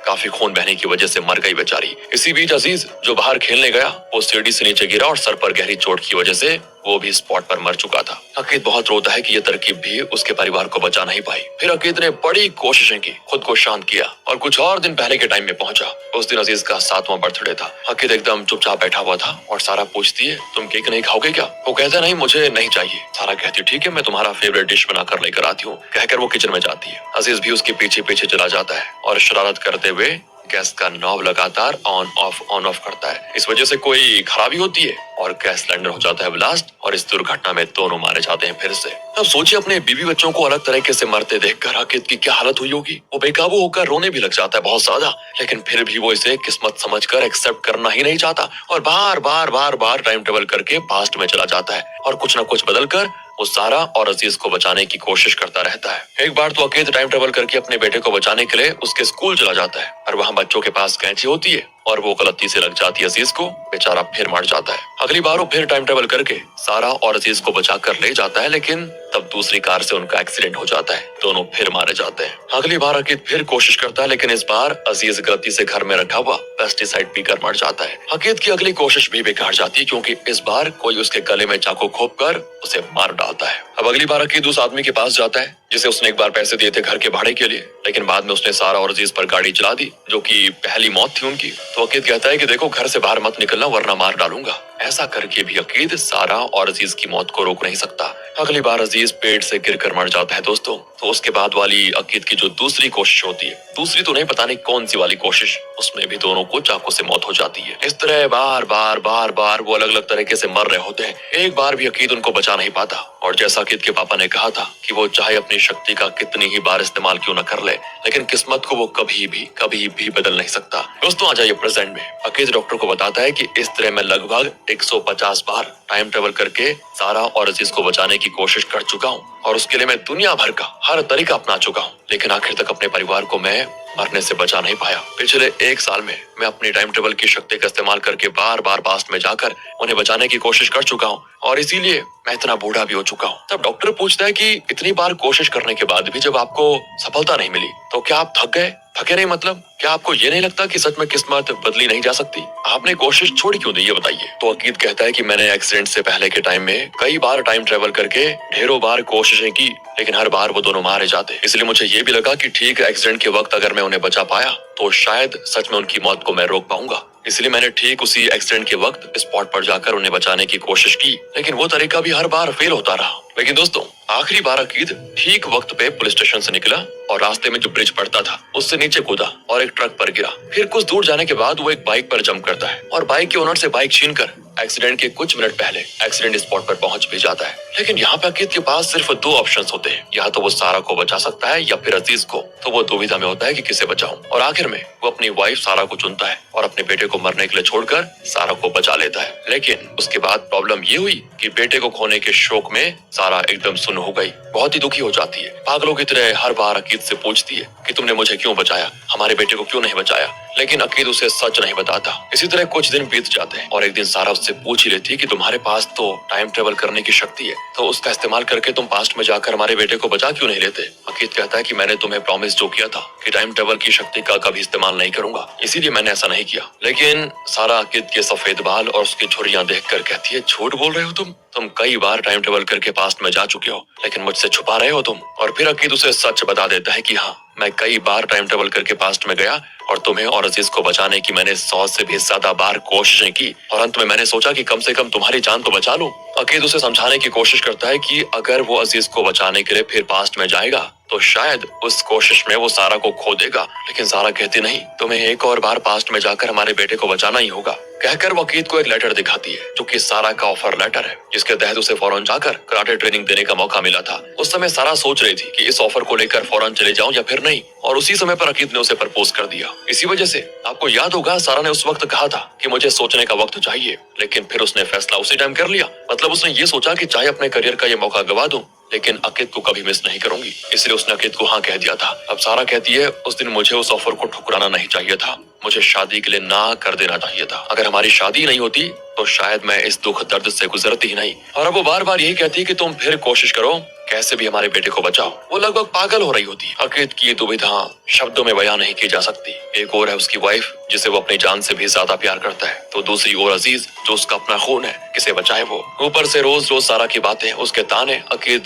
काफी खून बहने की वजह से मर गई बेचारी। इसी बीच अजीज जो बाहर खेलने गया वो सीढ़ी से नीचे गिरा और सर पर गहरी चोट की वजह से वो भी स्पॉट पर मर चुका था। अकीद बहुत रोता है कि ये तरकीब भी उसके परिवार को बचा नहीं पाई। फिर अकीद ने बड़ी कोशिशें की, खुद को शांत किया और कुछ और दिन पहले के टाइम में पहुंचा। उस दिन अजीज का 7वां बर्थडे था। अकीद एकदम चुपचाप बैठा हुआ था और सारा पूछती है, तुम केक नहीं खाओगे क्या? वो कहता नहीं, मुझे नहीं चाहिए। सारा कहती, ठीक है, मैं तुम्हारा फेवरेट डिश बनाकर लेकर आती हूँ, कहकर वो किचन में जाती है। अजीज भी उसके पीछे पीछे चला जाता है और शरारत करते हुए गैस का नॉब लगातार ऑन ऑफ करता है। इस वजह से कोई खराबी होती है और गैस सिलेंडर हो जाता है ब्लास्ट और इस दुर्घटना में दोनों मारे जाते हैं फिर से। अब सोचिए, अपने बीवी बच्चों को अलग तरीके से मरते देखकर अकीद की क्या हालत हुई होगी। वो बेकाबू होकर रोने भी लग जाता है बहुत ज्यादा, लेकिन फिर भी वो इसे किस्मत समझकर एक्सेप्ट करना ही नहीं चाहता और बार बार टाइम ट्रेवल करके पास्ट में चला जाता है और कुछ न कुछ बदल कर वो सारा और अजीज को बचाने की कोशिश करता रहता है। एक बार तो अकीद टाइम ट्रेवल करके अपने बेटे को बचाने के लिए उसके स्कूल चला जाता है और वहाँ बच्चों के पास कैंची होती है और वो गलती से लग जाती है अजीज को, बेचारा फिर मर जाता है। अगली बार वो फिर टाइम ट्रेवल करके सारा और अजीज को बचा कर ले जाता है, लेकिन तब दूसरी कार से उनका एक्सीडेंट हो जाता है, दोनों फिर मारे जाते हैं। अगली बार अकीद फिर कोशिश करता है, लेकिन इस बार अजीज गलती से घर में रखा हुआ पेस्टिसाइड पीकर मर जाता है। अकीद की अगली कोशिश भी बेकार जाती है क्योंकि इस बार कोई उसके गले में चाकू घोंप कर उसे मार डालता है। अब अगली बार अकीद उस आदमी के पास जाता है जिसे उसने एक बार पैसे दिए थे घर के भाड़े के लिए, लेकिन बाद में उसने सारा और अजीज पर गाड़ी चला दी जो कि पहली मौत थी उनकी। तो अकीद कहता है कि देखो, घर से बाहर मत निकलना वरना मार डालूंगा। ऐसा करके भी अकीद सारा और अजीज की मौत को रोक नहीं सकता। अगली बार अजीज पेड़ से गिरकर मर जाता है दोस्तों। तो उसके बाद वाली अकीद की जो दूसरी कोशिश होती है, दूसरी तो नहीं, पता नहीं कौन सी वाली कोशिश, उसमें भी दोनों को चाकू से मौत हो जाती है। इस तरह बार वो अलग अलग तरीके से मर रहे होते हैं। एक बार भी अकीद उनको बचा नहीं पाता और जैसा अकीद के पापा ने कहा था कि वो चाहे अपनी शक्ति का कितनी ही बार इस्तेमाल क्यों न कर ले, लेकिन किस्मत को वो कभी भी बदल नहीं सकता। दोस्तों, आ जाइए प्रेजेंट में। अकीद डॉक्टर को बताता है कि इस तरह मैं लगभग 150 बार टाइम ट्रेवल करके सारा और अजीज को बचाने की कोशिश कर चुका हूँ और उसके लिए मैं दुनिया भर का हर तरीका अपना चुका हूँ, लेकिन आखिर तक अपने परिवार को मैं मरने से बचा नहीं पाया। पिछले 1 साल में मैं अपनी टाइम ट्रेवल की शक्ति का इस्तेमाल करके बार पास्ट में जाकर उन्हें बचाने की कोशिश कर चुका हूँ और इसीलिए मैं इतना बूढ़ा भी हो चुका हूँ। तब डॉक्टर पूछता है कि इतनी बार कोशिश करने के बाद भी जब आपको सफलता नहीं मिली तो क्या आप थक गए? थके नहीं मतलब? क्या आपको ये नहीं लगता कि सच में किस्मत बदली नहीं जा सकती? आपने कोशिश छोड़ी क्यों दी, ये बताइए। तो अकीद कहता है कि मैंने एक्सीडेंट से पहले के टाइम में कई बार टाइम ट्रेवल करके ढेरों बार कोशिशें की, लेकिन हर बार वो दोनों मारे जाते। इसलिए मुझे ये भी लगा कि ठीक एक्सीडेंट के वक्त अगर मैं उन्हें बचा पाया तो शायद सच में उनकी मौत को मैं रोक पाऊंगा। इसलिए मैंने ठीक उसी एक्सीडेंट के वक्त स्पॉट पर जाकर उन्हें बचाने की कोशिश की, लेकिन वो तरीका भी हर बार फेल होता रहा। लेकिन दोस्तों, आखिरी बार अकीद ठीक वक्त पे पुलिस स्टेशन से निकला और रास्ते में जो ब्रिज पड़ता था उससे नीचे कूदा और एक ट्रक पर गिरा। फिर कुछ दूर जाने के बाद वो एक बाइक पर जंप करता है और बाइक के ओनर से बाइक छीनकर एक्सीडेंट के कुछ मिनट पहले एक्सीडेंट स्पॉट पर पहुंच भी जाता है। लेकिन यहाँ पे अकीद के पास सिर्फ दो ऑप्शंस होते हैं, या तो वो सारा को बचा सकता है या फिर अजीज को। तो वो दुविधा में होता है कि किसे बचाऊं, और आखिर में वो अपनी वाइफ सारा को चुनता है और अपने बेटे को मरने के लिए छोड़कर सारा को बचा लेता है। लेकिन उसके बाद प्रॉब्लम ये हुई कि बेटे को खोने के शोक में सारा एकदम सुन्न हो गई, बहुत ही दुखी हो जाती है। पागलों की तरह हर बार अकीद से पूछती है कि तुमने मुझे क्यों बचाया, हमारे बेटे को क्यों नहीं बचाया। लेकिन अकीद उसे सच नहीं बताता। इसी तरह कुछ दिन बीत जाते हैं और एक दिन सारा उससे पूछ ही लेती है कि तुम्हारे पास तो टाइम ट्रेवल करने की शक्ति है, तो उसका इस्तेमाल करके तुम पास्ट में जाकर हमारे बेटे को बचा क्यों नहीं लेते। अकीद कहता है कि मैंने तुम्हें प्रॉमिस जो किया था कि टाइम ट्रेवल की शक्ति का कभी इस्तेमाल नहीं करूंगा, इसीलिए मैंने ऐसा नहीं किया। लेकिन सारा अकीद के सफेद बाल और उसकी झुर्रियां देखकर कहती है, झूठ बोल रहे हो तुम कई बार टाइम ट्रेवल करके पास्ट में जा चुके हो, लेकिन मुझसे छुपा रहे हो तुम। और फिर अकीद उसे सच बता देता है कि हाँ, मैं कई बार टाइम ट्रेवल करके पास्ट में गया और तुम्हें और अजीज को बचाने की मैंने 100 से भी ज्यादा बार कोशिशें की, और अंत में मैंने सोचा कि कम से कम तुम्हारी जान तो बचा लूं। अकीद उसे समझाने की कोशिश करता है कि अगर वो अजीज को बचाने के लिए फिर पास्ट में जाएगा तो शायद उस कोशिश में वो सारा को खो देगा। लेकिन सारा कहती नहीं, तुम्हें एक और बार पास्ट में जाकर हमारे बेटे को बचाना ही होगा। कहकर वो अकीद को एक लेटर दिखाती है जो कि सारा का ऑफर लेटर है, जिसके तहत उसे फौरन जाकर कराटे ट्रेनिंग देने का मौका मिला था। उस समय सारा सोच रही थी कि इस ऑफर को लेकर फौरन चले जाऊं या फिर नहीं, और उसी समय पर अकीद ने उसे प्रपोज कर दिया। इसी वजह से आपको याद होगा सारा ने उस वक्त कहा था कि मुझे सोचने का वक्त चाहिए, लेकिन फिर उसने फैसला उसी टाइम कर लिया। मतलब उसने ये सोचा कि चाहे अपने करियर का ये मौका गवा दूं, लेकिन अकीद को कभी मिस नहीं करूंगी, इसलिए उसने अकीद को हाँ कह दिया था। अब सारा कहती है, उस दिन मुझे उस ऑफर को ठुकराना नहीं चाहिए था, मुझे शादी के लिए ना कर देना चाहिए था। अगर हमारी शादी नहीं होती तो शायद मैं इस दुख दर्द से गुजरती ही नहीं। और अब वो बार बार यही कहती कि तुम फिर कोशिश करो, कैसे भी हमारे बेटे को बचाओ। वो लगभग पागल हो रही होती। अकीद की दुविधा शब्दों में बयां नहीं की जा सकती। एक और है उसकी वाइफ जिसे वो अपनी जान से भी ज्यादा प्यार करता है, तो दूसरी ओर अजीज जो उसका अपना खून है, किसे बचाए वो। ऊपर से रोज रोज सारा की बातें, उसके ताने अकीद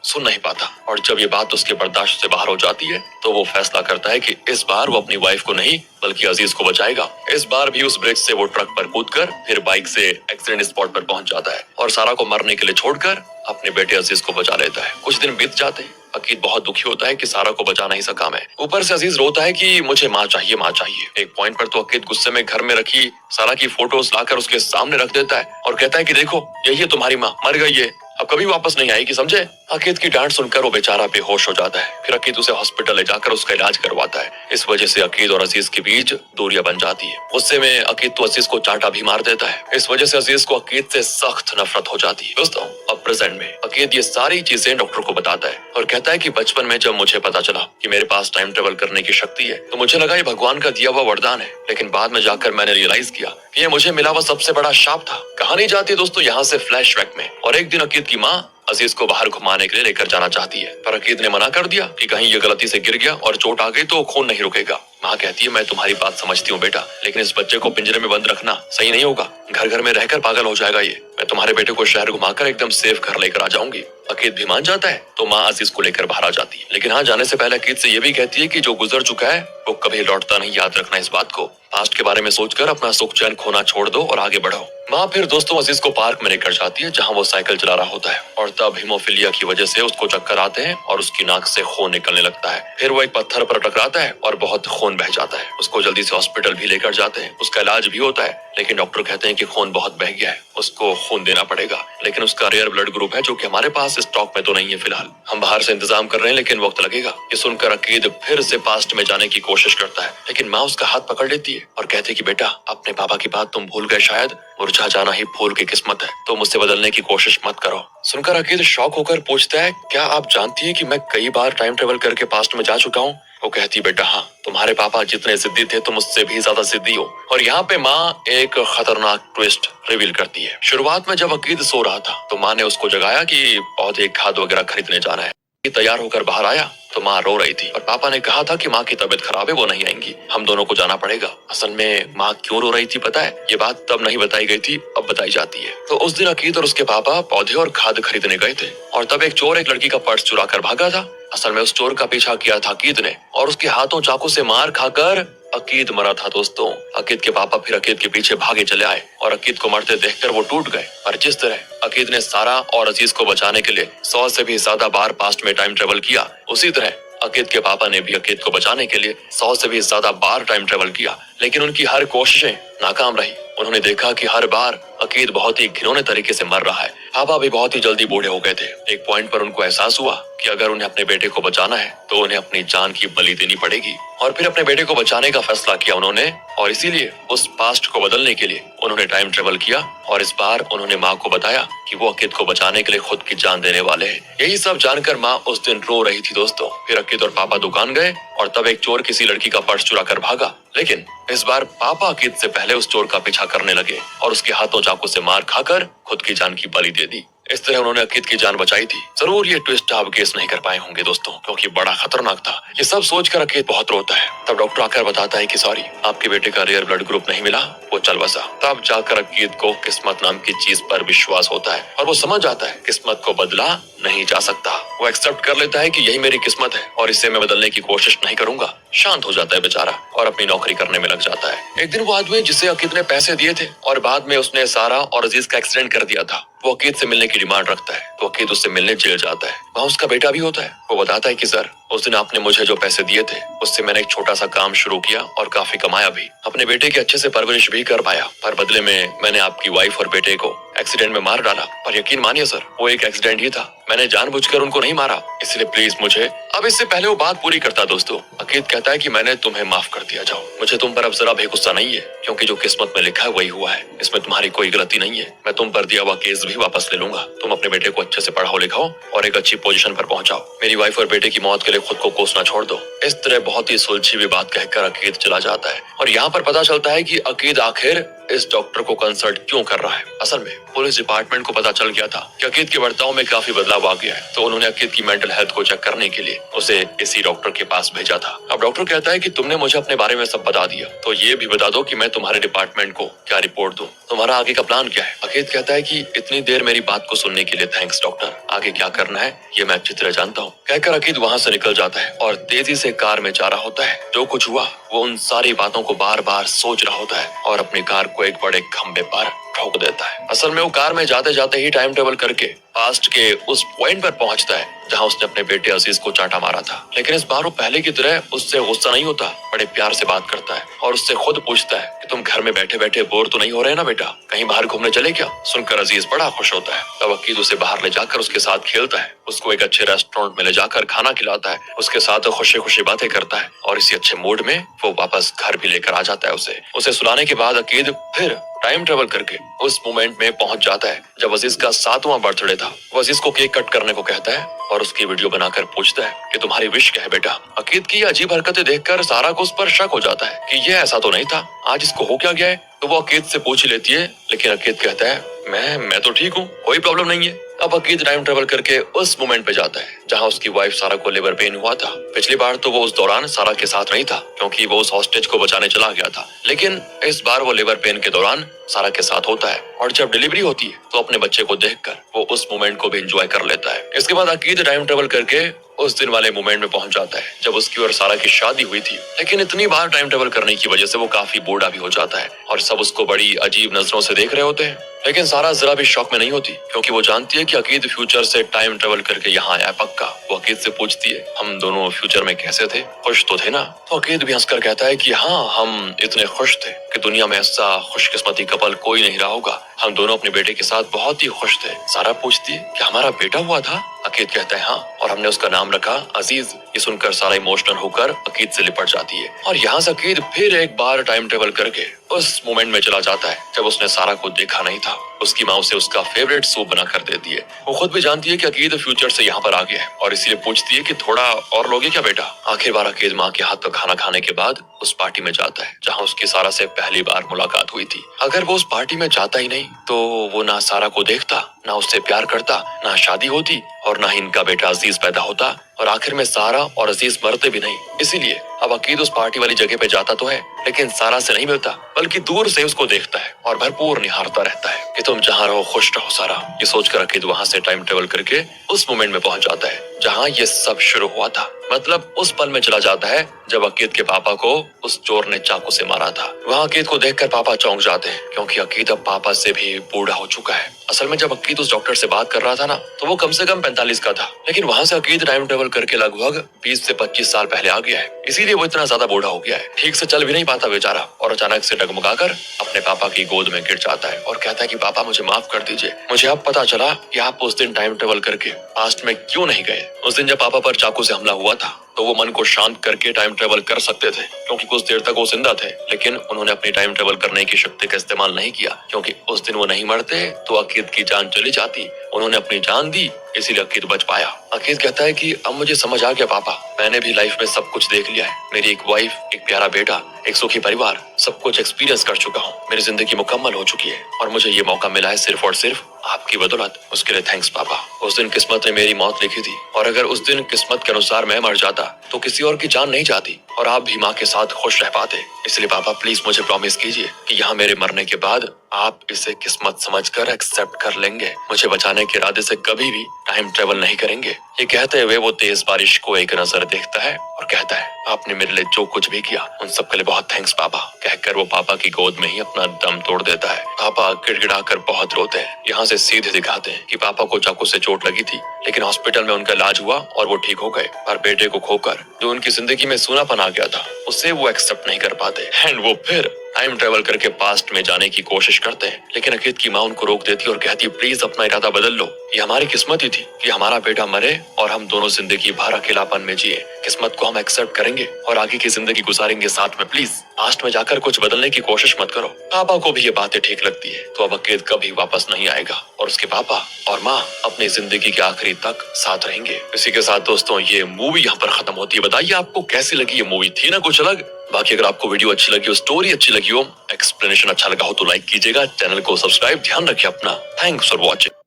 सुन नहीं पाता, और जब ये बात उसके बर्दाश्त से बाहर हो जाती है तो वो फैसला करता है कि इस बार वो अपनी वाइफ को नहीं बल्कि अजीज को बचाएगा। इस बार भी उस ब्रिज से वो ट्रक पर कूदकर फिर बाइक से एक्सीडेंट स्पॉट पर पहुंच जाता है और सारा को मरने के लिए छोड़कर अपने बेटे अजीज को बचा लेता है। कुछ दिन बीत जाते हैं। अकीद बहुत दुखी होता है कि सारा को बचा नहीं सका मैं। ऊपर से अजीज रोता है कि मुझे माँ चाहिए, माँ चाहिए। एक पॉइंट पर तो अकीद गुस्से में घर में रखी सारा की फोटोज लाकर उसके सामने रख देता है और कहता है कि देखो, यही है तुम्हारी माँ, मर गई है, अब कभी वापस नहीं आएगी, समझे। अकीद की डांट सुनकर वो बेचारा बेहोश हो जाता है। फिर अकीद उसे हॉस्पिटल ले जाकर उसका इलाज करवाता है। इस वजह से अकीद और अजीज के बीच दूरियां बन जाती है। गुस्से में अकीद तो अजीज को चांटा भी मार देता है। इस वजह से अजीज को अकीद से सख्त नफरत हो जाती है। दोस्तों, अब प्रेजेंट में अकीद ये सारी चीजें डॉक्टर को बताता है और कहता है कि बचपन में जब मुझे पता चला कि मेरे पास टाइम ट्रेवल करने की शक्ति है तो मुझे लगा ये भगवान का दिया हुआ वरदान है, लेकिन बाद में जाकर मैंने रियलाइज किया कि ये मुझे मिला हुआ सबसे बड़ा शाप था। कहानी जाती है दोस्तों यहाँ से फ्लैशबैक में, और एक दिन अकीद की माँ अजीज को बाहर घुमाने के लिए लेकर जाना चाहती है, पर अकीद ने मना कर दिया कि कहीं ये गलती से गिर गया और चोट आ गई तो खून नहीं रुकेगा। माँ कहती है, मैं तुम्हारी बात समझती हूँ बेटा, लेकिन इस बच्चे को पिंजरे में बंद रखना सही नहीं होगा, घर घर में रहकर पागल हो जाएगा ये। मैं तुम्हारे बेटे को शहर घुमाकर एकदम सेफ घर लेकर आ जाऊंगी। अकीद भी मान जाता है तो माँ अजीज को लेकर बाहर आ जाती है, लेकिन हाँ, जाने से पहले अकीद से ये भी कहती है कि जो गुजर चुका है वो कभी लौटता नहीं, याद रखना इस बात को। पास्ट के बारे में सोचकर अपना सुख चैन खोना छोड़ दो और आगे बढ़ो। माँ फिर दोस्तों अजीज को पार्क में लेकर जाती है जहाँ वो साइकिल चला रहा होता है, और तब हीमोफीलिया की वजह से उसको चक्कर आते हैं और उसकी नाक से खून निकलने लगता है। फिर वो एक पत्थर पर टकराता है और बहुत खून बह जाता है। उसको जल्दी से हॉस्पिटल भी लेकर जाते हैं, उसका इलाज भी होता है, लेकिन डॉक्टर कहते हैं कि खून बहुत बह गया है, उसको खून देना पड़ेगा। लेकिन उसका रेयर ब्लड ग्रुप है जो कि हमारे पास स्टॉक में तो नहीं है फिलहाल, हम बाहर से इंतजाम कर रहे हैं, लेकिन वक्त लगेगा। ये सुनकर अकीद फिर से पास्ट में जाने की कोशिश करता है, लेकिन माँ उसका हाथ पकड़ लेती है और कहती है कि बेटा, अपने पापा की बात तुम भूल गए, शायद मुरझा जाना ही फूल की किस्मत है, तो मुझसे बदलने की कोशिश मत करो। सुनकर अकीद शॉक होकर पूछता है, क्या आप जानती है कि मैं कई बार टाइम ट्रेवल करके पास्ट में जा चुका हूँ। वो कहती, बेटा हाँ, तुम्हारे पापा जितने जिद्दी थे तुम उससे भी ज्यादा जिद्दी हो। और यहाँ पे माँ एक खतरनाक ट्विस्ट रिवील करती है। शुरुआत में जब अकीद सो रहा था तो माँ ने उसको जगाया कि पौधे खाद वगैरह खरीदने जाना है। तैयार होकर बाहर आया तो माँ रो रही थी और पापा ने कहा था कि माँ की तबीयत खराब है, वो नहीं आएंगी, हम दोनों को जाना पड़ेगा। असल में माँ क्यों रो रही थी पता है? ये बात तब नहीं बताई गई थी, अब बताई जाती है। तो उस दिन अकीद और उसके पापा पौधे और खाद खरीदने गए थे और तब एक चोर एक लड़की का पर्स चुरा कर भागा था। असल में उस चोर का पीछा किया था अकीद ने और उसके हाथों चाकू से मार खाकर अकीद मरा था। दोस्तों, अकीद के पापा फिर अकीद के पीछे भागे चले आए और अकीद को मरते देखकर वो टूट गए। और जिस तरह अकीद ने सारा और अजीज को बचाने के लिए 100 से भी ज्यादा बार पास्ट में टाइम ट्रेवल किया, उसी तरह अकीद के पापा ने भी अकीद को बचाने के लिए 100 से भी ज्यादा बार टाइम ट्रेवल किया, लेकिन उनकी हर कोशिशें नाकाम रही। उन्होंने देखा कि हर बार अकीद बहुत ही घिनौने तरीके से मर रहा है। पापा भी बहुत ही जल्दी बूढ़े हो गए थे। एक पॉइंट पर उनको एहसास हुआ कि अगर उन्हें अपने बेटे को बचाना है तो उन्हें अपनी जान की बलि देनी पड़ेगी, और फिर अपने बेटे को बचाने का फैसला किया उन्होंने, और इसीलिए उस पास्ट को बदलने के लिए उन्होंने टाइम ट्रेवल किया, और इस बार उन्होंने माँ को बताया कि वो अकीद को बचाने के लिए खुद की जान देने वाले हैं। यही सब जानकर माँ उस दिन रो रही थी दोस्तों। फिर अकीद और पापा दुकान गए और तब एक चोर किसी लड़की का पर्स चुरा कर भागा, लेकिन इस बार पापा अकीद से पहले उस चोर का पीछा करने लगे और उसके हाथों चाकू से मार खाकर खुद की जान की बलि दे दी। इस तरह उन्होंने अकीद की जान बचाई थी। जरूर ये ट्विस्ट आप गेस नहीं कर पाए होंगे दोस्तों, क्योंकि बड़ा खतरनाक था। ये सब सोचकर अकीद बहुत रोता है। तब डॉक्टर आकर बताता है कि सॉरी, आपके बेटे का रेयर ब्लड ग्रुप नहीं मिला, वो चल बसा। तब जाकर अकीद को किस्मत नाम की चीज पर विश्वास होता है और वो समझ आता है किस्मत को बदला नहीं जा सकता। वो एक्सेप्ट कर लेता है कि यही मेरी किस्मत है और इसे मैं बदलने की कोशिश नहीं करूंगा। शांत हो जाता है बेचारा और अपनी नौकरी करने में लग जाता है। एक दिन वो आदमी जिसे अकीद ने पैसे दिए थे और बाद में उसने सारा और अजीज का एक्सीडेंट कर दिया था, वो अकीद से मिलने की डिमांड रखता है। तो अकीद उससे मिलने जेल जाता है। वहाँ उसका बेटा भी होता है। वो बताता है कि सर, उस दिन आपने मुझे जो पैसे दिए थे उससे मैंने एक छोटा सा काम शुरू किया और काफी कमाया भी। अपने बेटे की अच्छे से परवरिश भी कर पाया, पर बदले में मैंने आपकी वाइफ और बेटे को एक्सीडेंट में मार डाला। पर यकीन मानिए सर, वो एक एक्सीडेंट ही था, मैंने जानबूझकर उनको नहीं मारा, इसलिए प्लीज मुझे। अब इससे पहले वो बात पूरी करता दोस्तों, अकीद कहता है कि मैंने तुम्हें माफ कर दिया, जाओ। मुझे तुम पर अब जरा भी गुस्सा नहीं है, क्योंकि जो किस्मत में लिखा है वही हुआ है, इसमें तुम्हारी कोई गलती नहीं है। मैं तुम पर दिया हुआ केस भी वापस ले लूंगा। तुम अपने बेटे को अच्छे से पढ़ाओ लिखाओ और एक अच्छी पोजीशन पर पहुंचाओ। मेरी वाइफ और बेटे की मौत के लिए खुद को कोसना छोड़ दो। इस तरह बहुत ही सुलझी हुई बात कहकर अकीद चला जाता है। और यहाँ पर पता चलता है कि अकीद आखिर इस डॉक्टर को कंसल्ट क्यों कर रहा है। असल में पुलिस डिपार्टमेंट को पता चल गया था कि अकीद के बर्ताव में काफी बदलाव आ गया है, तो उन्होंने अकीद की मेंटल हेल्थ को चेक करने के लिए उसे इसी डॉक्टर के पास भेजा था। अब डॉक्टर कहता है कि तुमने मुझे अपने बारे में सब बता दिया, तो ये भी बता दो कि मैं तुम्हारे डिपार्टमेंट को क्या रिपोर्ट दूं, तुम्हारा आगे का प्लान क्या है। अकीद कहता है कि इतनी देर मेरी बात को सुनने के लिए थैंक्स डॉक्टर, आगे क्या करना है ये मैं अच्छी तरह जानता हूँ। कहकर अकीद वहाँ से निकल जाता है और तेजी से कार में जा रहा होता है। जो कुछ हुआ वो उन सारी बातों को बार बार सोच रहा होता है और अपनी कार को एक बड़े खंबे पर ठोक देता है। असल में वो कार में जाते जाते ही टाइम ट्रेवल करके पास्ट के उस पॉइंट पर पहुंचता है जहां उसने अपने बेटे अजीज को चांटा मारा था। लेकिन इस बार वो पहले की तरह उससे गुस्सा नहीं होता, बड़े प्यार से बात करता है और उससे खुद पूछता है कि तुम घर में बैठे बैठे बोर तो नहीं हो रहे ना बेटा, कहीं बाहर घूमने चले क्या। सुनकर अजीज बड़ा खुश होता है। तब अकीद उसे बाहर ले जाकर उसके साथ खेलता है, उसको एक अच्छे रेस्टोरेंट में ले जाकर खाना खिलाता है, उसके साथ खुशी खुशी बातें करता है और इसी अच्छे मूड में वो वापस घर भी लेकर आ जाता है। उसे सुलाने के बाद अकीद फिर टाइम ट्रेवल करके उस मोमेंट में पहुंच जाता है जब अजीज का 7वां बर्थडे था। वो अजीज को केक कट करने को कहता है और उसकी वीडियो बनाकर पूछता है कि तुम्हारी विश क्या है बेटा। अकीद की अजीब हरकतें देखकर सारा को उस पर शक हो जाता है कि ये ऐसा तो नहीं था, आज इसको हो क्या गया है। तो वो अकीद से पूछ लेती है, लेकिन अकीद कहता है मैं तो ठीक हूँ, कोई प्रॉब्लम नहीं है। अब अकीद टाइम ट्रेवल करके उस मोमेंट पे जाता है जहां उसकी वाइफ सारा को लेबर पेन हुआ था। पिछली बार तो वो उस दौरान सारा के साथ नहीं था क्योंकि वो उस हॉस्टेज को बचाने चला गया था, लेकिन इस बार वो लेबर पेन के दौरान सारा के साथ होता है और जब डिलीवरी होती है तो अपने बच्चे को देखकर वो उस मोमेंट को भी एंजॉय कर लेता है। इसके बाद अकीद टाइम ट्रेवल करके उस दिन वाले मोमेंट में पहुंच जाता है जब उसकी और सारा की शादी हुई थी। लेकिन इतनी बार टाइम ट्रेवल करने की वजह से वो काफी बूढ़ा भी हो जाता है और सब उसको बड़ी अजीब नजरों से देख रहे होते हैं। लेकिन सारा जरा भी शॉक में नहीं होती क्योंकि वो जानती है कि अकीद फ्यूचर से टाइम ट्रेवल करके यहाँ आया पक्का। वो अकीद से पूछती है, हम दोनों फ्यूचर में कैसे थे, खुश तो थे ना। तो अकीद भी हंसकर कहता है कि हाँ, हम इतने खुश थे कि दुनिया में ऐसा खुशकिस्मती कपल कोई नहीं रहा होगा। हम दोनों अपने बेटे के साथ बहुत ही खुश थे। सारा पूछती है कि हमारा बेटा हुआ था। अकीद कहता है हाँ, और हमने उसका नाम रखा अजीज। ये सुनकर सारा इमोशनल होकर अकीद से लिपट जाती है और यहाँ से अकीद फिर एक बार टाइम ट्रेवल करके उस मोमेंट में चला जाता है जब उसने सारा को देखा नहीं था। उसकी माँ उसे उसका फेवरेट सूप बना कर देती है। वो खुद भी जानती है कि अकीद फ्यूचर से यहाँ पर आ गया है और इसीलिए पूछती है कि थोड़ा और लोगे क्या बेटा। आखिर बार अकीद माँ के हाथ का खाना खाने के बाद उस पार्टी में जाता है जहाँ उसकी सारा से पहली बार मुलाकात हुई थी। अगर वो उस पार्टी में जाता ही नहीं तो वो ना सारा को देखता, ना उससे प्यार करता, ना शादी होती और ना ही इनका बेटा अजीज पैदा होता और आखिर में सारा और अजीज मरते भी नहीं। इसीलिए अब अकीद उस पार्टी वाली जगह पे जाता तो है लेकिन सारा से नहीं मिलता, बल्कि दूर से उसको देखता है और भरपूर निहारता रहता है कि तुम जहाँ रहो खुश रहो सारा। ये सोचकर अकीद वहाँ से टाइम ट्रेवल करके उस मोमेंट में पहुंच जाता है जहाँ ये सब शुरू हुआ था। मतलब उस पल में चला जाता है जब अकीद के पापा को उस चोर ने चाकू से मारा था। वहाँ अकीद को देखकर पापा चौंक जाते हैं क्योंकि अकीद अब पापा से भी बूढ़ा हो चुका है। असल में जब अकीद उस डॉक्टर से बात कर रहा था ना, तो वो कम से कम 45 का था, लेकिन वहाँ से अकीद टाइम ट्रेवल करके लगभग 20 से 25 साल पहले आ गया है। इसीलिए वो इतना ज्यादा बूढ़ा हो गया है, ठीक से चल भी नहीं पाता बेचारा, और अचानक से डगमगाकर अपने पापा की गोद में गिर जाता है और कहता है कि पापा मुझे माफ कर दीजिए, मुझे अब पता चला कि आप उस दिन टाइम ट्रेवल करके पास्ट में क्यों नहीं गए। उस दिन जब पापा पर चाकू से हमला हुआ था तो वो मन को शांत करके टाइम ट्रेवल कर सकते थे क्योंकि कुछ देर तक वो जिंदा थे, लेकिन उन्होंने अपनी टाइम ट्रेवल करने की शक्ति का इस्तेमाल नहीं किया क्योंकि उस दिन वो नहीं मरते तो अकीद की जान चली जाती। उन्होंने अपनी जान दी, इसीलिए अकीद बच पाया। अकीद कहता है कि अब मुझे समझ आ गया पापा, मैंने भी लाइफ में सब कुछ देख लिया है। मेरी एक वाइफ, एक प्यारा बेटा, एक सुखी परिवार, सब कुछ एक्सपीरियंस कर चुका हूँ। मेरी जिंदगी मुकम्मल हो चुकी है और मुझे ये मौका मिला है सिर्फ और सिर्फ आपकी बदौलत। उसके लिए थैंक्स पापा। उस दिन किस्मत ने मेरी मौत लिखी थी और अगर उस दिन किस्मत के अनुसार मैं मर जाता तो किसी और की जान नहीं जाती और आप भी माँ के साथ खुश रह पाते। इसलिए पापा प्लीज मुझे प्रॉमिस कीजिए कि यहाँ मेरे मरने के बाद आप इसे किस्मत समझकर एक्सेप्ट कर लेंगे, मुझे बचाने के इरादे से कभी भी टाइम ट्रेवल नहीं करेंगे। ये कहते हुए वो तेज बारिश को एक नजर देखता है और कहता है आपने मेरे लिए जो कुछ भी किया उन सब के लिए बहुत थैंक्स पापा। कहकर वो पापा की गोद में ही अपना दम तोड़ देता है। पापा गिड़गिड़ाकर बहुत रोते हैं। यहाँ से सीधे दिखाते हैं कि पापा को चाकू से चोट लगी थी, लेकिन हॉस्पिटल में उनका इलाज हुआ और वो ठीक हो गए। पर बेटे को खोकर जो उनकी जिंदगी में सूनापन आ गया था उसे वो एक्सेप्ट नहीं कर पाते एंड वो फिर टाइम ट्रेवल करके पास्ट में जाने की कोशिश करते हैं, लेकिन अकीद की माँ उनको रोक देती है और कहती है प्लीज अपना इरादा बदल लो। ये हमारी किस्मत ही थी कि हमारा बेटा मरे और हम दोनों जिंदगी भर अकेलापन में जिए। किस्मत को हम एक्सेप्ट करेंगे और आगे की जिंदगी गुजारेंगे साथ में। प्लीज पास्ट में जाकर कुछ बदलने की कोशिश मत करो। पापा को भी ये बातें ठीक लगती है तो अब अकीद कभी वापस नहीं आएगा और उसके पापा और माँ अपनी जिंदगी के आखिरी तक साथ रहेंगे। इसी के साथ दोस्तों ये मूवी यहाँ पर खत्म होती है। बताइए आपको कैसी लगी ये मूवी, थी ना कुछ अलग। बाकी अगर आपको वीडियो अच्छी लगी हो, स्टोरी अच्छी लगी हो, एक्सप्लेनेशन अच्छा लगा हो तो लाइक कीजिएगा, चैनल को सब्सक्राइब ध्यान रखिए अपना। Thanks for watching.